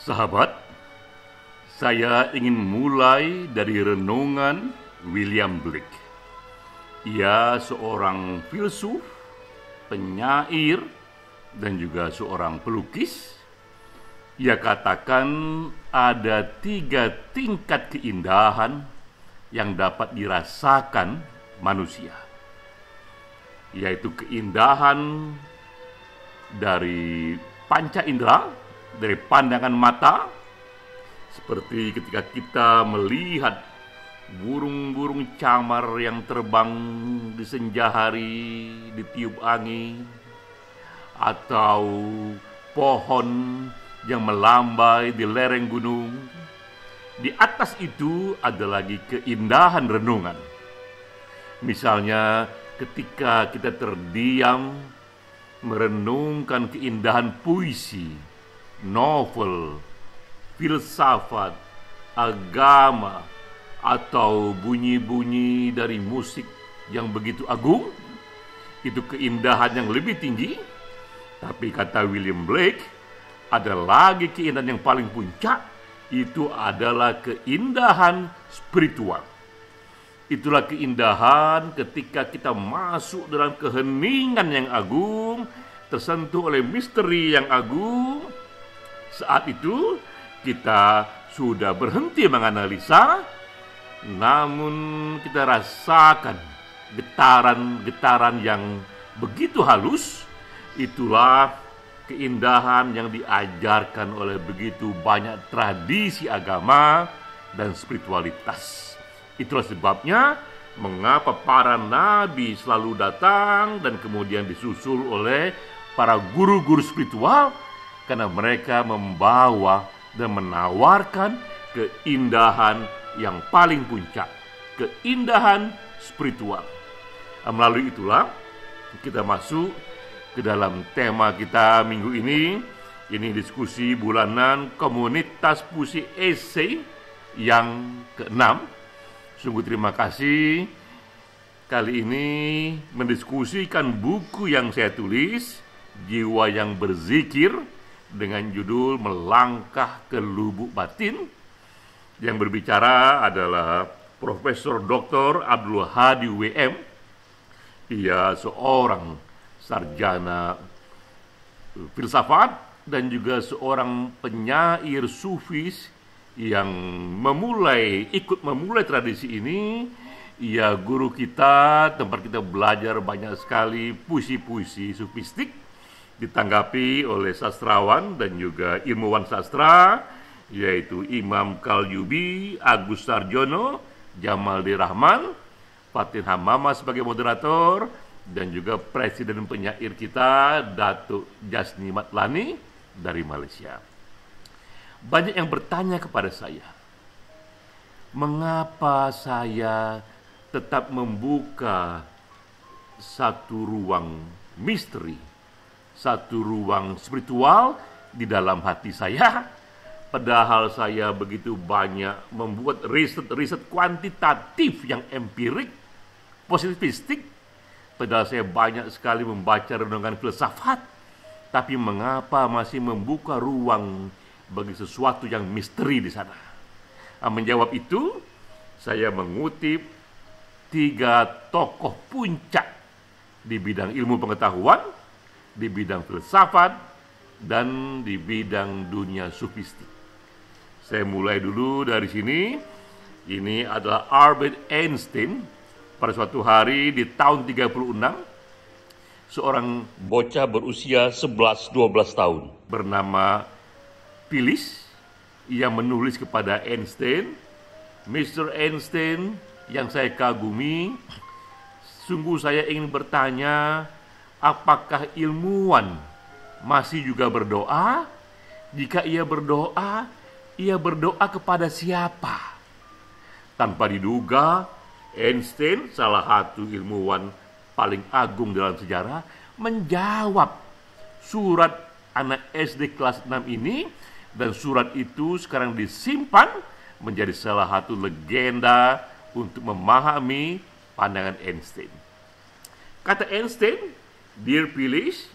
Sahabat, saya ingin mulai dari renungan William Blake. Ia seorang filsuf, penyair, dan juga seorang pelukis. Ia katakan ada 3 tingkat keindahan yang dapat dirasakan manusia, yaitu keindahan dari panca indera, dari pandangan mata, seperti ketika kita melihat burung-burung camar yang terbang di senja hari, ditiup angin, atau pohon yang melambai di lereng gunung. Di atas itu ada lagi keindahan renungan. Misalnya ketika kita terdiam merenungkan keindahan puisi, novel, filsafat, agama, atau bunyi-bunyi dari musik yang begitu agung, itu keindahan yang lebih tinggi. Tapi kata William Blake, ada lagi keindahan yang paling puncak, itu adalah keindahan spiritual. Itulah keindahan ketika kita masuk dalam keheningan yang agung, tersentuh oleh misteri yang agung. Saat itu kita sudah berhenti menganalisa, namun kita rasakan getaran-getaran yang begitu halus. Itulah keindahan yang diajarkan oleh begitu banyak tradisi agama dan spiritualitas. Itulah sebabnya mengapa para nabi selalu datang dan kemudian disusul oleh para guru-guru spiritual, karena mereka membawa dan menawarkan keindahan yang paling puncak, keindahan spiritual. Melalui itulah kita masuk ke dalam tema kita minggu ini. Ini diskusi bulanan komunitas puisi esai yang ke-6. Sungguh terima kasih kali ini mendiskusikan buku yang saya tulis, Jiwa yang Berzikir, dengan judul Melangkah ke Lubuk Batin. Yang berbicara adalah Profesor Dr. Abdul Hadi WM. Ia seorang sarjana filsafat dan juga seorang penyair sufis yang ikut memulai tradisi ini. Ia guru kita, tempat kita belajar banyak sekali puisi-puisi sufistik, ditanggapi oleh sastrawan dan juga ilmuwan sastra, yaitu Imam Kalyubi, Agus Sarjono, Jamal D. Rahman, Fatin Hamama sebagai moderator, dan juga presiden penyair kita, Datuk Jasni Matlani dari Malaysia. Banyak yang bertanya kepada saya, mengapa saya tetap membuka satu ruang misteri, satu ruang spiritual di dalam hati saya, padahal saya begitu banyak membuat riset kuantitatif yang empirik, positivistik, padahal saya banyak sekali membaca renungan filsafat, tapi mengapa masih membuka ruang bagi sesuatu yang misteri di sana? Menjawab itu, saya mengutip 3 tokoh puncak di bidang ilmu pengetahuan, di bidang filsafat, dan di bidang dunia sufistik. Saya mulai dulu dari sini. Ini adalah Albert Einstein. Pada suatu hari di tahun 36, seorang bocah berusia 11-12 tahun bernama Phyllis yang menulis kepada Einstein, Mr. Einstein yang saya kagumi, sungguh saya ingin bertanya, apakah ilmuwan masih juga berdoa? Jika ia berdoa kepada siapa? Tanpa diduga, Einstein, salah satu ilmuwan paling agung dalam sejarah, menjawab surat anak SD kelas 6 ini, dan surat itu sekarang disimpan menjadi salah satu legenda untuk memahami pandangan Einstein. Kata Einstein, "Dear Phyllis,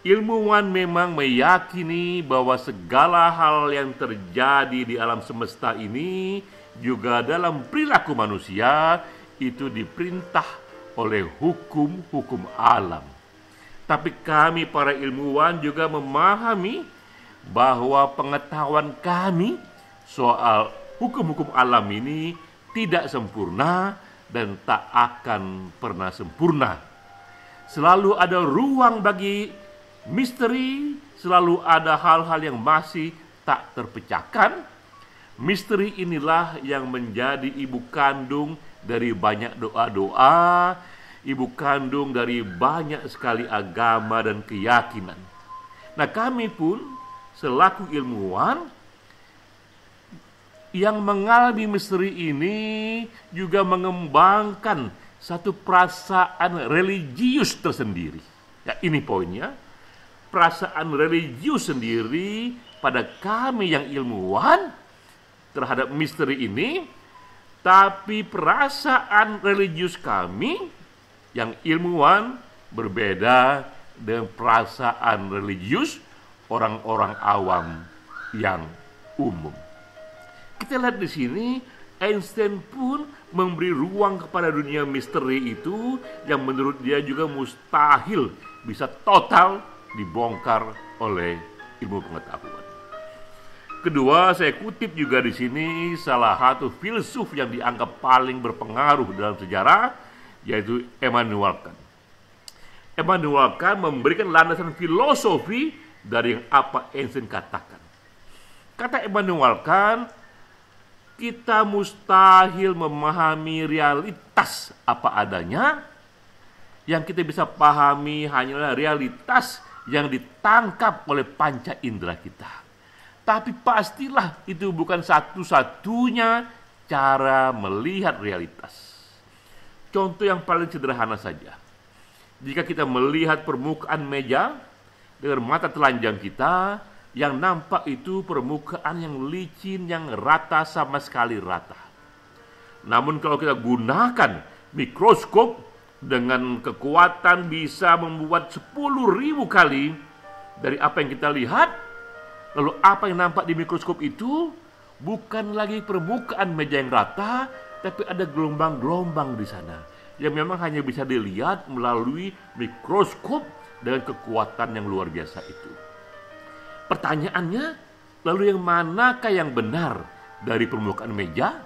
Ilmuwan memang meyakini bahwa segala hal yang terjadi di alam semesta ini juga dalam perilaku manusia itu diperintah oleh hukum-hukum alam. Tapi kami para ilmuwan juga memahami bahwa pengetahuan kami soal hukum-hukum alam ini tidak sempurna dan tak akan pernah sempurna. Selalu ada ruang bagi misteri, selalu ada hal-hal yang masih tak terpecahkan. Misteri inilah yang menjadi ibu kandung dari banyak doa-doa, ibu kandung dari banyak sekali agama dan keyakinan. Nah, kami pun selaku ilmuwan yang mengalami misteri ini juga mengembangkan satu perasaan religius tersendiri. Ya, ini poinnya. Perasaan religius sendiri pada kami yang ilmuwan terhadap misteri ini, tapi perasaan religius kami yang ilmuwan berbeda dengan perasaan religius orang-orang awam yang umum. Kita lihat di sini, Einstein pun memberi ruang kepada dunia misteri itu yang menurut dia juga mustahil bisa total dibongkar oleh ilmu pengetahuan. Kedua, saya kutip juga di sini salah satu filsuf yang dianggap paling berpengaruh dalam sejarah, yaitu Immanuel Kant. Immanuel Kant memberikan landasan filosofi dari yang apa Einstein katakan. Kata Immanuel Kant, kita mustahil memahami realitas apa adanya. Yang kita bisa pahami hanyalah realitas yang ditangkap oleh panca indera kita. Tapi pastilah itu bukan satu-satunya cara melihat realitas. Contoh yang paling sederhana saja. Jika kita melihat permukaan meja dengan mata telanjang kita, yang nampak itu permukaan yang licin, yang rata, sama sekali rata. Namun kalau kita gunakan mikroskop dengan kekuatan bisa membuat 10.000 kali dari apa yang kita lihat, lalu apa yang nampak di mikroskop itu bukan lagi permukaan meja yang rata, tapi ada gelombang-gelombang di sana yang memang hanya bisa dilihat melalui mikroskop dengan kekuatan yang luar biasa itu. Pertanyaannya, lalu yang manakah yang benar dari permukaan meja?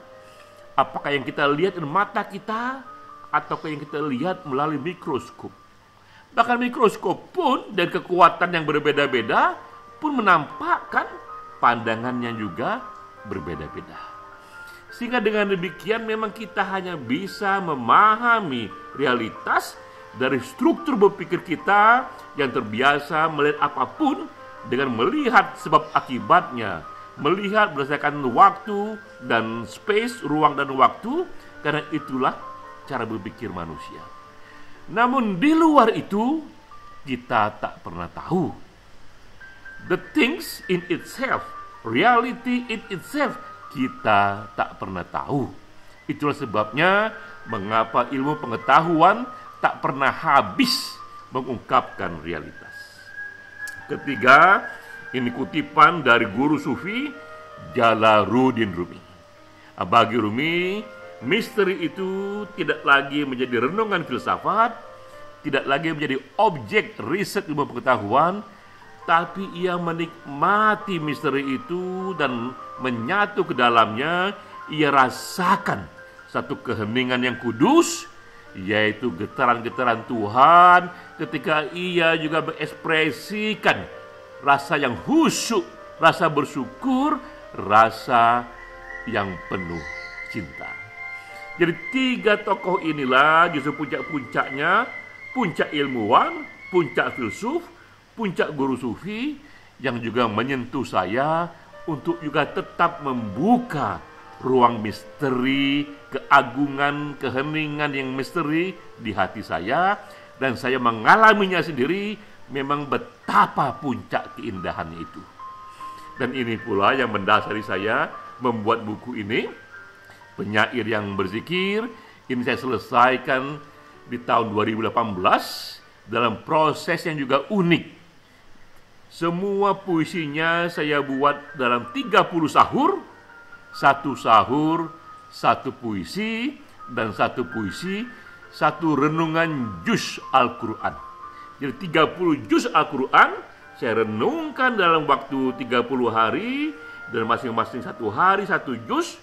Apakah yang kita lihat dengan mata kita ataukah yang kita lihat melalui mikroskop? Bahkan mikroskop pun dan kekuatan yang berbeda-beda pun menampakkan pandangannya juga berbeda-beda. Sehingga dengan demikian memang kita hanya bisa memahami realitas dari struktur berpikir kita yang terbiasa melihat apapun dengan melihat sebab akibatnya, melihat berdasarkan waktu dan space, ruang dan waktu, karena itulah cara berpikir manusia. Namun di luar itu kita tak pernah tahu. The things in itself, reality in itself, kita tak pernah tahu. Itulah sebabnya mengapa ilmu pengetahuan tak pernah habis mengungkapkan realitas. Ketiga, ini kutipan dari guru sufi Jalaluddin Rumi. Bagi Rumi, misteri itu tidak lagi menjadi renungan filsafat, tidak lagi menjadi objek riset ilmu pengetahuan, tapi ia menikmati misteri itu dan menyatu ke dalamnya. Ia rasakan satu keheningan yang kudus, yaitu getaran-getaran Tuhan ketika ia juga mengekspresikan rasa yang khusyuk, rasa bersyukur, rasa yang penuh cinta. Jadi tiga tokoh inilah justru puncak-puncaknya, puncak ilmuwan, puncak filsuf, puncak guru sufi yang juga menyentuh saya untuk juga tetap membuka ruang misteri, keagungan, keheningan yang misteri di hati saya, dan saya mengalaminya sendiri. Memang betapa puncak keindahannya itu. Dan ini pula yang mendasari saya membuat buku ini, Penyair yang Berzikir. Ini saya selesaikan di tahun 2018 dalam proses yang juga unik. Semua puisinya saya buat dalam 30 sahur, satu sahur, satu puisi, dan satu puisi, satu renungan juz Al-Quran. Jadi 30 juz Al-Quran saya renungkan dalam waktu 30 hari, dan masing-masing satu hari satu juz.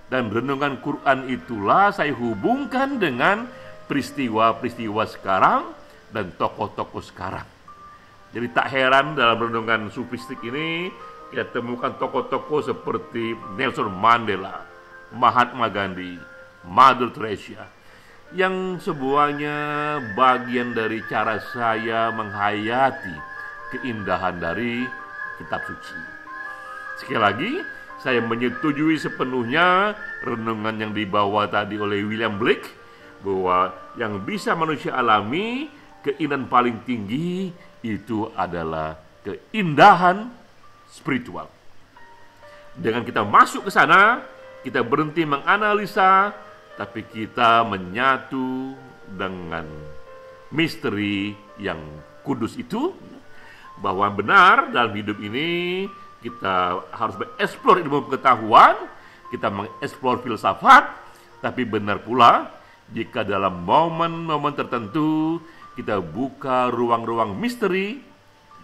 Dan renungan Quran itulah saya hubungkan dengan peristiwa-peristiwa sekarang dan tokoh-tokoh sekarang. Jadi tak heran dalam renungan sufistik ini kita temukan tokoh-tokoh seperti Nelson Mandela, Mahatma Gandhi, Mother Teresa, yang semuanya bagian dari cara saya menghayati keindahan dari kitab suci. Sekali lagi, saya menyetujui sepenuhnya renungan yang dibawa tadi oleh William Blake, bahwa yang bisa manusia alami, keindahan paling tinggi itu adalah keindahan spiritual. Dengan kita masuk ke sana, kita berhenti menganalisa, tapi kita menyatu dengan misteri yang kudus itu, bahwa benar dalam hidup ini kita harus mengeksplor ilmu pengetahuan, kita mengeksplor filsafat, tapi benar pula jika dalam momen-momen tertentu kita buka ruang-ruang misteri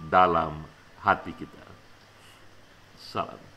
dalam hati kita. Salam.